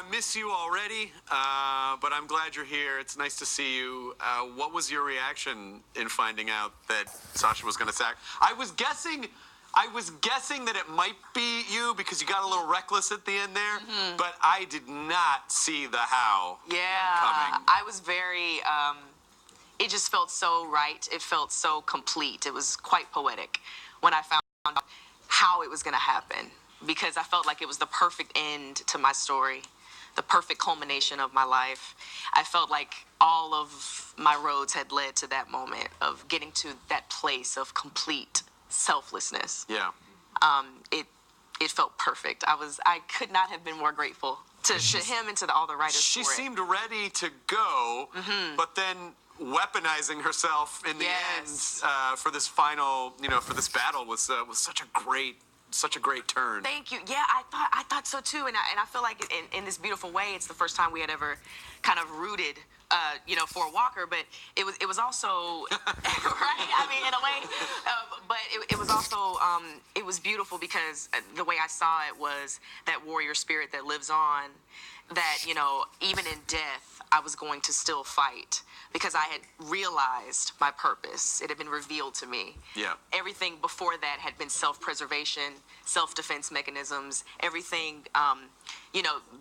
I miss you already, but I'm glad you're here. It's nice to see you. What was your reaction in finding out that Sasha was going to sack? I was guessing that it might be you because you got a little reckless at the end there, but I did not see the how coming. I was very, it just felt so right. It felt so complete. It was quite poetic when I found out how it was going to happen, because I felt like it was the perfect end to my story, the perfect culmination of my life. I felt like all of my roads had led to that moment of getting to that place of complete selflessness. Yeah. It felt perfect. I could not have been more grateful to him and to all the writers. She for it. seemed ready to go, but then weaponizing herself in the end for this final, for this battle was such a great turn. Thank you. Yeah, I thought so too, and I feel like in this beautiful way, it's the first time we had ever kind of rooted, for Walker. But it was also right. I mean, in a way, but it was also it was beautiful because the way I saw it was that warrior spirit that lives on. That even in death, I was going to still fight because I had realized my purpose. It had been revealed to me. Yeah. Everything before that had been self-preservation, self-defense mechanisms, everything,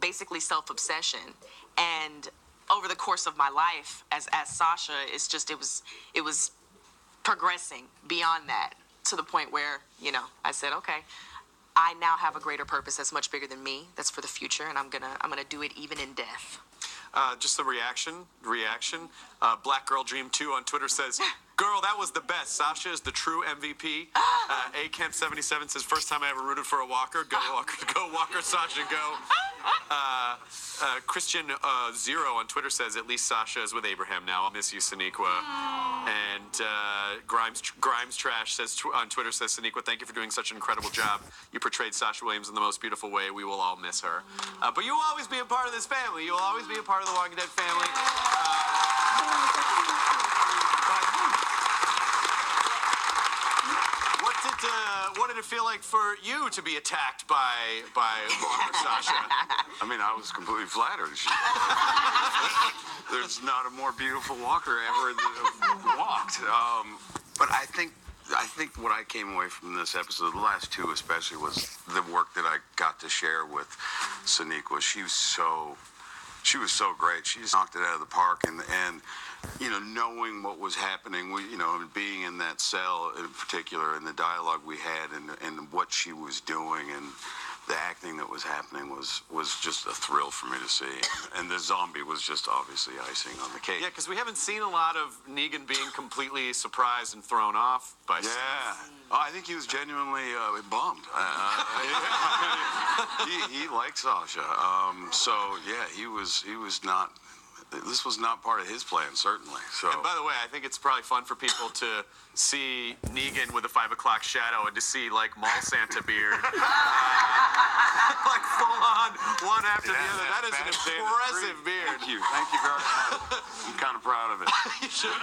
basically self-obsession. And over the course of my life as Sasha, it was progressing beyond that to the point where, I said, okay, I now have a greater purpose that's much bigger than me. That's for the future, and I'm gonna do it even in death. Just the reaction. Black Girl Dream 2 on Twitter says, "Girl, that was the best. Sasha is the true MVP." A Camp 77 says, "First time I ever rooted for a Walker. Go Walker, go Walker, Sasha, go." Christian Zero on Twitter says, "At least Sasha is with Abraham now. I'll miss you, Sonequa." And Grimes Trash says on Twitter says, "Sonequa, thank you for doing such an incredible job. You portrayed Sasha Williams in the most beautiful way. We will all miss her. But you will always be a part of this family. You will always be a part of the Walking Dead family." What did it feel like for you to be attacked by Walker, Sasha? I mean, I was completely flattered. There's not a more beautiful Walker ever walked. But I think what I came away from this episode, the last two especially, was the work that I got to share with Sonequa. She was so great. She just knocked it out of the park, and knowing what was happening, being in that cell in particular, and the dialogue we had, and what she was doing, and the acting that was happening was just a thrill for me to see. And the zombie was just obviously icing on the cake. Yeah, because we haven't seen a lot of Negan being completely surprised and thrown off by stuff. Oh, I think he was genuinely bummed. He liked Sasha. So yeah, he was not. This was not part of his plan, certainly. So. And by the way, I think it's probably fun for people to see Negan with a 5 o'clock shadow and to see like mall Santa beard, like full on one after the other. That is an impressive beard. Thank you very much. I'm kind of proud of it. You should.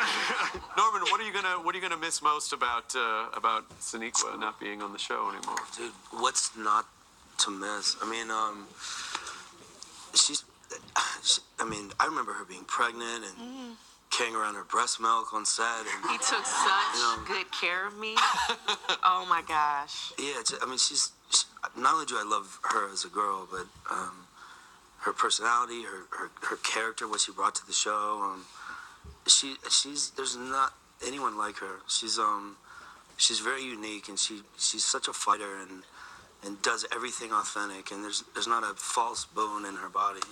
Norman, what are you gonna miss most about Sonequa not being on the show anymore? Dude, what's not to miss? I mean, I remember her being pregnant and carrying around her breast milk on set. And, he took such good care of me. Oh my gosh. Yeah, she's not only do I love her as a girl, but her personality, her character, what she brought to the show. There's not anyone like her. She's very unique, and she's such a fighter and does everything authentic. And there's not a false bone in her body.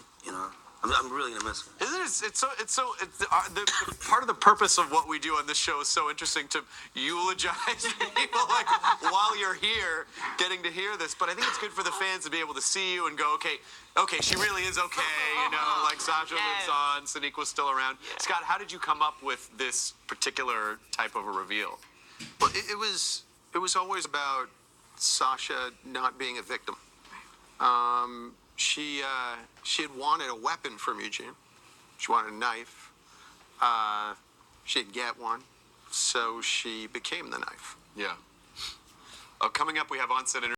I'm really gonna miss her. Isn't it? The part of the purpose of what we do on this show is so interesting to eulogize people like while you're here, getting to hear this. But I think it's good for the fans to be able to see you and go, okay, she really is okay. Like Sasha lives on, Sonequa's still around. Yeah. Scott, how did you come up with this particular type of a reveal? Well, it was always about Sasha not being a victim. She had wanted a weapon from Eugene. She wanted a knife. She didn't get one, so she became the knife. Yeah. Coming up, we have on-set interview.